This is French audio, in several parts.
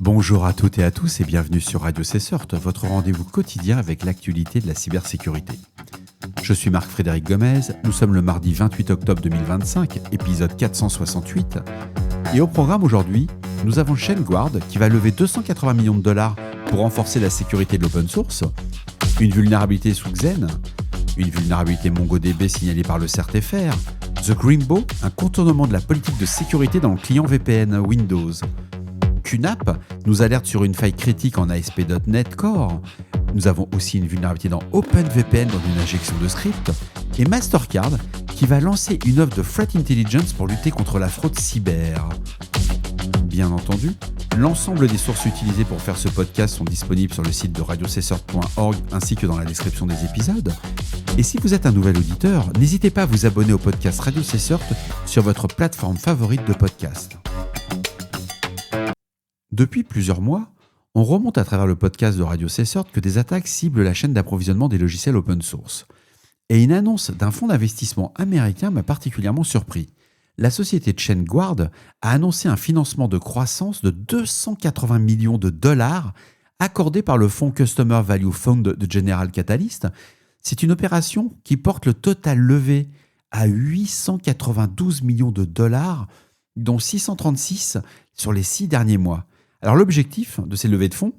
Bonjour à toutes et à tous et bienvenue sur Radio CSERT, votre rendez-vous quotidien avec l'actualité de la cybersécurité. Je suis Marc-Frédéric Gomez, nous sommes le mardi 28 octobre 2025, épisode 468. Et au programme aujourd'hui, nous avons ShaneGuard qui va lever 280 millions de dollars pour renforcer la sécurité de l'open source, une vulnérabilité sous Xen, une vulnérabilité MongoDB signalée par le CERT-FR, The Greenbow, un contournement de la politique de sécurité dans le client VPN Windows. QNAP nous alerte sur une faille critique en ASP.NET Core. Nous avons aussi une vulnérabilité dans OpenVPN dans une injection de script. Et Mastercard qui va lancer une offre de Threat Intelligence pour lutter contre la fraude cyber. Bien entendu, l'ensemble des sources utilisées pour faire ce podcast sont disponibles sur le site de radiocessort.org ainsi que dans la description des épisodes. Et si vous êtes un nouvel auditeur, n'hésitez pas à vous abonner au podcast Radio CSERT sur votre plateforme favorite de podcast. Depuis plusieurs mois, on remonte à travers le podcast de Radio CSERT que des attaques ciblent la chaîne d'approvisionnement des logiciels open source. Et une annonce d'un fonds d'investissement américain m'a particulièrement surpris. La société ShaneGuard a annoncé un financement de croissance de 280 millions de dollars accordé par le fonds Customer Value Fund de General Catalyst. C'est une opération qui porte le total levé à 892 millions de dollars, dont 636 sur les 6 derniers mois. Alors l'objectif de ces levées de fonds,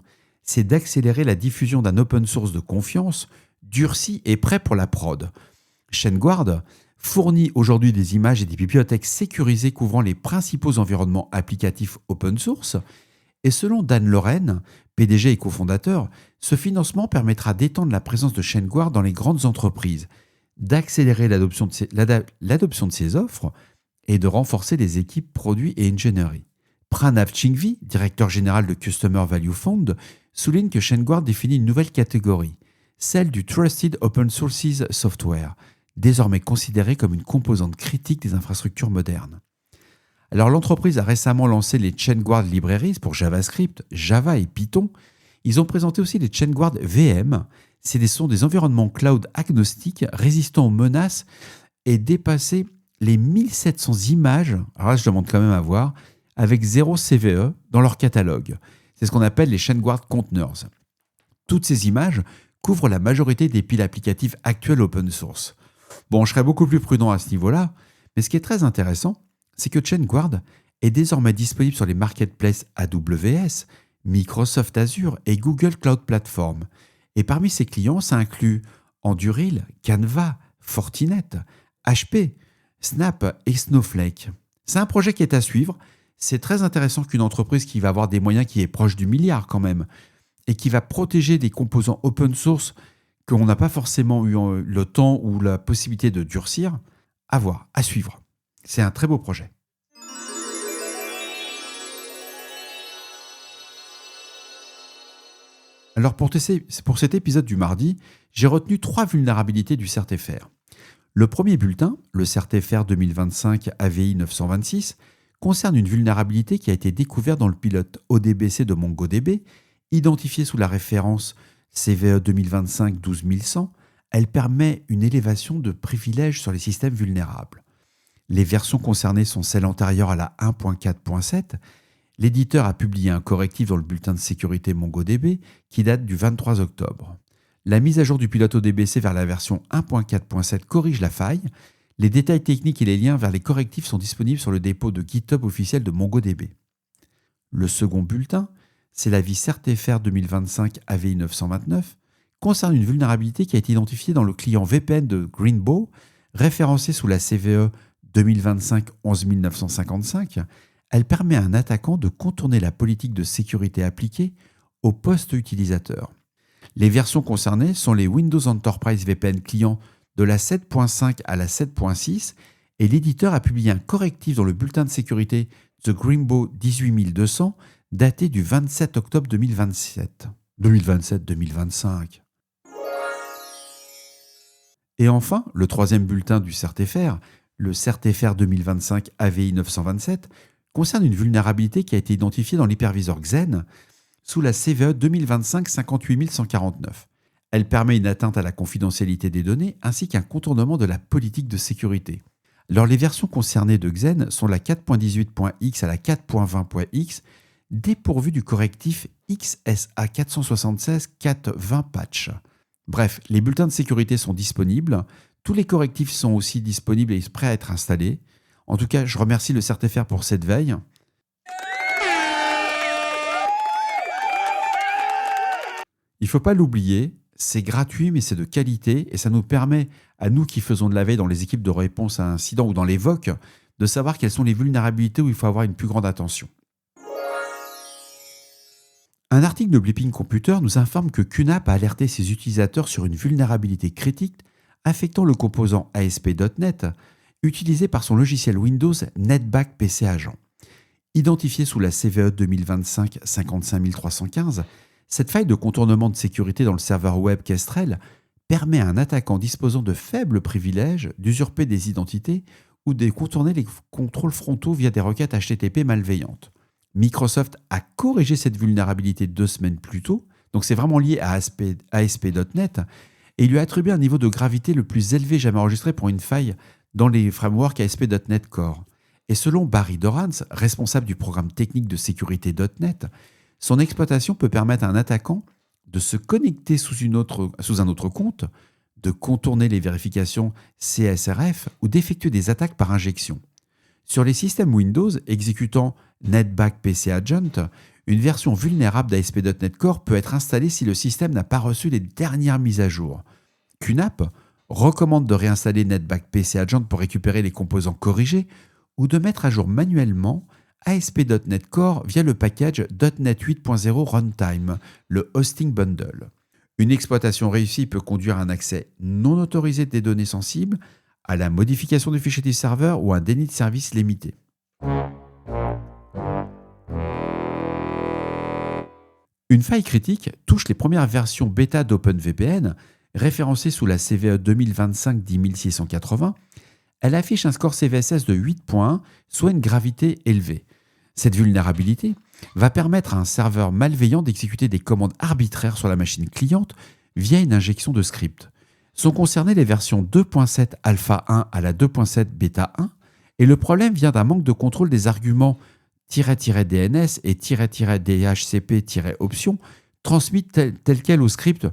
c'est d'accélérer la diffusion d'un open source de confiance, durci et prêt pour la prod. ShaneGuard fournit aujourd'hui des images et des bibliothèques sécurisées couvrant les principaux environnements applicatifs open source. Et selon Dan Loren, PDG et cofondateur, ce financement permettra d'étendre la présence de ShaneGuard dans les grandes entreprises, d'accélérer l'adoption de ces offres et de renforcer les équipes produits et ingénierie. Pranav Chingvi, directeur général de Customer Value Fund, souligne que ShaneGuard définit une nouvelle catégorie, celle du Trusted Open Sources Software, désormais considérée comme une composante critique des infrastructures modernes. Alors l'entreprise a récemment lancé les ShaneGuard Libraries pour JavaScript, Java et Python. Ils ont présenté aussi les ShaneGuard VM. Ce sont des environnements cloud agnostiques résistants aux menaces et dépasser les 1700 images, alors là je demande quand même à voir, avec 0 CVE dans leur catalogue. C'est ce qu'on appelle les ShaneGuard Containers. Toutes ces images couvrent la majorité des piles applicatives actuelles open source. Bon, je serais beaucoup plus prudent à ce niveau-là, mais ce qui est très intéressant, c'est que ShaneGuard est désormais disponible sur les marketplaces AWS, Microsoft Azure et Google Cloud Platform. Et parmi ses clients, ça inclut Anduril, Canva, Fortinet, HP, Snap et Snowflake. C'est un projet qui est à suivre. C'est très intéressant qu'une entreprise qui va avoir des moyens qui est proche du milliard quand même et qui va protéger des composants open source qu'on n'a pas forcément eu le temps ou la possibilité de durcir, à voir, à suivre. C'est un très beau projet. Alors pour cet épisode du mardi, j'ai retenu 3 vulnérabilités du CERT-FR. Le premier bulletin, le CERT-FR 2025 AVI 926, concerne une vulnérabilité qui a été découverte dans le pilote ODBC de MongoDB, identifiée sous la référence CVE 2025-12100. Elle permet une élévation de privilèges sur les systèmes vulnérables. Les versions concernées sont celles antérieures à la 1.4.7. L'éditeur a publié un correctif dans le bulletin de sécurité MongoDB qui date du 23 octobre. La mise à jour du pilote ODBC vers la version 1.4.7 corrige la faille. Les détails techniques et les liens vers les correctifs sont disponibles sur le dépôt de GitHub officiel de MongoDB. Le second bulletin, c'est l'avis CERT-FR 2025 AVI 929, concerne une vulnérabilité qui a été identifiée dans le client VPN de Greenbow, référencé sous la CVE 2025-11955. Elle permet à un attaquant de contourner la politique de sécurité appliquée au poste utilisateur. Les versions concernées sont les Windows Enterprise VPN client de la 7.5 à la 7.6 et l'éditeur a publié un correctif dans le bulletin de sécurité The Greenbow 18200 daté du 27 octobre 2025. Et enfin, le troisième bulletin du CERT-FR, le CERT-FR 2025 AVI 927, concerne une vulnérabilité qui a été identifiée dans l'hyperviseur Xen sous la CVE 2025-58149. Elle permet une atteinte à la confidentialité des données ainsi qu'un contournement de la politique de sécurité. Alors les versions concernées de Xen sont la 4.18.x à la 4.20.x dépourvu du correctif XSA 476-420 patch. Bref, les bulletins de sécurité sont disponibles, tous les correctifs sont aussi disponibles et prêts à être installés. En tout cas, je remercie le CertFR pour cette veille. Il ne faut pas l'oublier, c'est gratuit mais c'est de qualité et ça nous permet, à nous qui faisons de la veille dans les équipes de réponse à incidents ou dans les VOC, de savoir quelles sont les vulnérabilités où il faut avoir une plus grande attention. Un article de Blipping Computer nous informe que QNAP a alerté ses utilisateurs sur une vulnérabilité critique affectant le composant ASP.NET utilisé par son logiciel Windows NetBack PC Agent. Identifié sous la CVE 2025-55315, cette faille de contournement de sécurité dans le serveur web Kestrel permet à un attaquant disposant de faibles privilèges d'usurper des identités ou de contourner les contrôles frontaux via des requêtes HTTP malveillantes. Microsoft a corrigé cette vulnérabilité 2 semaines plus tôt, donc c'est vraiment lié à ASP.NET, et il lui a attribué un niveau de gravité le plus élevé jamais enregistré pour une faille dans les frameworks ASP.NET Core. Et selon Barry Dorrance, responsable du programme technique de sécurité .NET, son exploitation peut permettre à un attaquant de se connecter sous un autre compte, de contourner les vérifications CSRF ou d'effectuer des attaques par injection. Sur les systèmes Windows exécutant NetBack PC Agent, une version vulnérable d'ASP.NET Core peut être installée si le système n'a pas reçu les dernières mises à jour. QNAP recommande de réinstaller NetBack PC Agent pour récupérer les composants corrigés ou de mettre à jour manuellement ASP.NET Core via le package .NET 8.0 Runtime, le Hosting Bundle. Une exploitation réussie peut conduire à un accès non autorisé des données sensibles, à la modification du fichier du serveur ou à un déni de service limité. Une faille critique touche les premières versions bêta d'OpenVPN, référencées sous la CVE 2025-10680. Elle affiche un score CVSS de 8.1, soit une gravité élevée. Cette vulnérabilité va permettre à un serveur malveillant d'exécuter des commandes arbitraires sur la machine cliente via une injection de script. Sont concernées les versions 2.7 Alpha 1 à la 2.7 Beta 1, et le problème vient d'un manque de contrôle des arguments -DNS et -DHCP-option transmis tel quel au script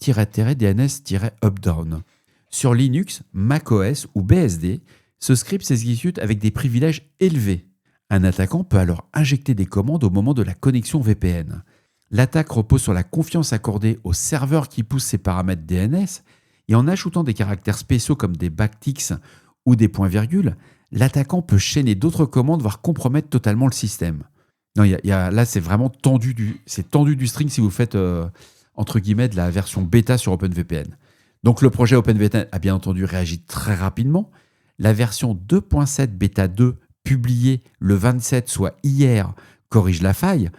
-DNS-updown. Sur Linux, macOS ou BSD, ce script s'exécute avec des privilèges élevés. Un attaquant peut alors injecter des commandes au moment de la connexion VPN. L'attaque repose sur la confiance accordée au serveur qui pousse ses paramètres DNS, et en ajoutant des caractères spéciaux comme des backticks ou des points-virgules, l'attaquant peut chaîner d'autres commandes, voire compromettre totalement le système. Non, là, c'est vraiment tendu du string si vous faites, entre guillemets, de la version bêta sur OpenVPN. Donc le projet OpenVPN a bien entendu réagi très rapidement. La version 2.7 Beta 2, publiée le 27, soit hier, corrige la faille.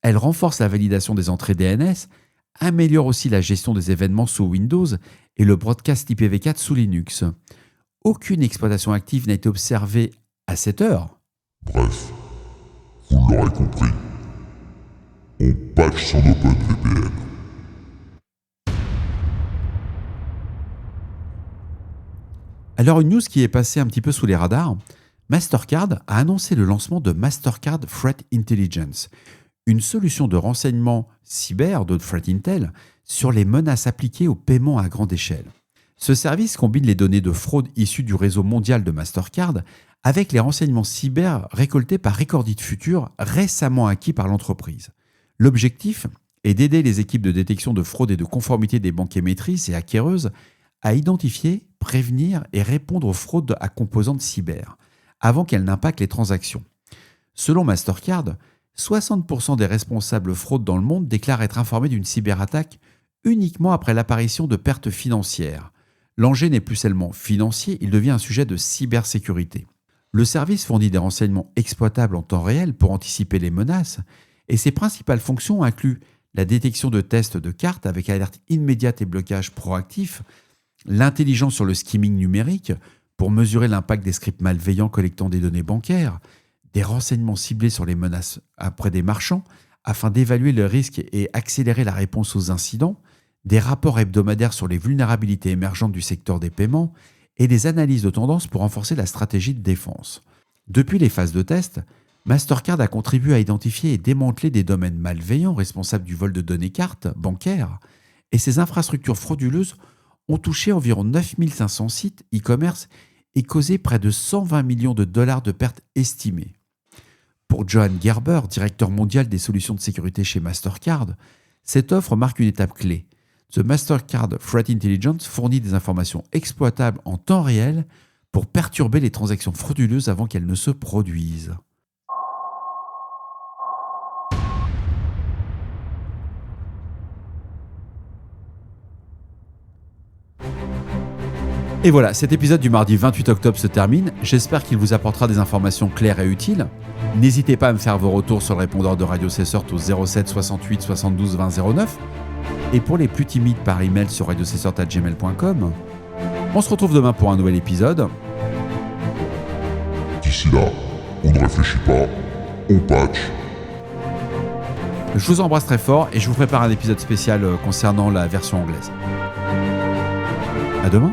Elle renforce la validation des entrées DNS, améliore aussi la gestion des événements sous Windows et le broadcast IPv4 sous Linux. Aucune exploitation active n'a été observée à cette heure. Bref, vous l'aurez compris, on patch son OpenVPN. Alors une news qui est passée un petit peu sous les radars, Mastercard a annoncé le lancement de Mastercard Threat Intelligence, une solution de renseignement cyber de Threat Intel sur les menaces appliquées au paiement à grande échelle. Ce service combine les données de fraude issues du réseau mondial de Mastercard avec les renseignements cyber récoltés par Recordit Future, récemment acquis par l'entreprise. L'objectif est d'aider les équipes de détection de fraude et de conformité des banques émettrices et acquéreuses à identifier, prévenir et répondre aux fraudes à composantes cyber, avant qu'elles n'impactent les transactions. Selon Mastercard, 60% des responsables fraude dans le monde déclarent être informés d'une cyberattaque uniquement après l'apparition de pertes financières. L'enjeu n'est plus seulement financier, il devient un sujet de cybersécurité. Le service fournit des renseignements exploitables en temps réel pour anticiper les menaces, et ses principales fonctions incluent la détection de tests de cartes avec alerte immédiate et blocage proactif, l'intelligence sur le skimming numérique pour mesurer l'impact des scripts malveillants collectant des données bancaires, des renseignements ciblés sur les menaces auprès des marchands afin d'évaluer le risque et accélérer la réponse aux incidents, des rapports hebdomadaires sur les vulnérabilités émergentes du secteur des paiements et des analyses de tendance pour renforcer la stratégie de défense. Depuis les phases de test, Mastercard a contribué à identifier et démanteler des domaines malveillants responsables du vol de données cartes bancaires, et ces infrastructures frauduleuses ont touché environ 9500 sites e-commerce et causé près de 120 millions de dollars de pertes estimées. Pour Johan Gerber, directeur mondial des solutions de sécurité chez Mastercard, cette offre marque une étape clé. The Mastercard Threat Intelligence fournit des informations exploitables en temps réel pour perturber les transactions frauduleuses avant qu'elles ne se produisent. Et voilà, cet épisode du mardi 28 octobre se termine. J'espère qu'il vous apportera des informations claires et utiles. N'hésitez pas à me faire vos retours sur le répondeur de Radio Cessort au 07 68 72 20 09. Et pour les plus timides, par email sur radiocessort@gmail.com. On se retrouve demain pour un nouvel épisode. D'ici là, on ne réfléchit pas, on patch. Je vous embrasse très fort et je vous prépare un épisode spécial concernant la version anglaise. À demain.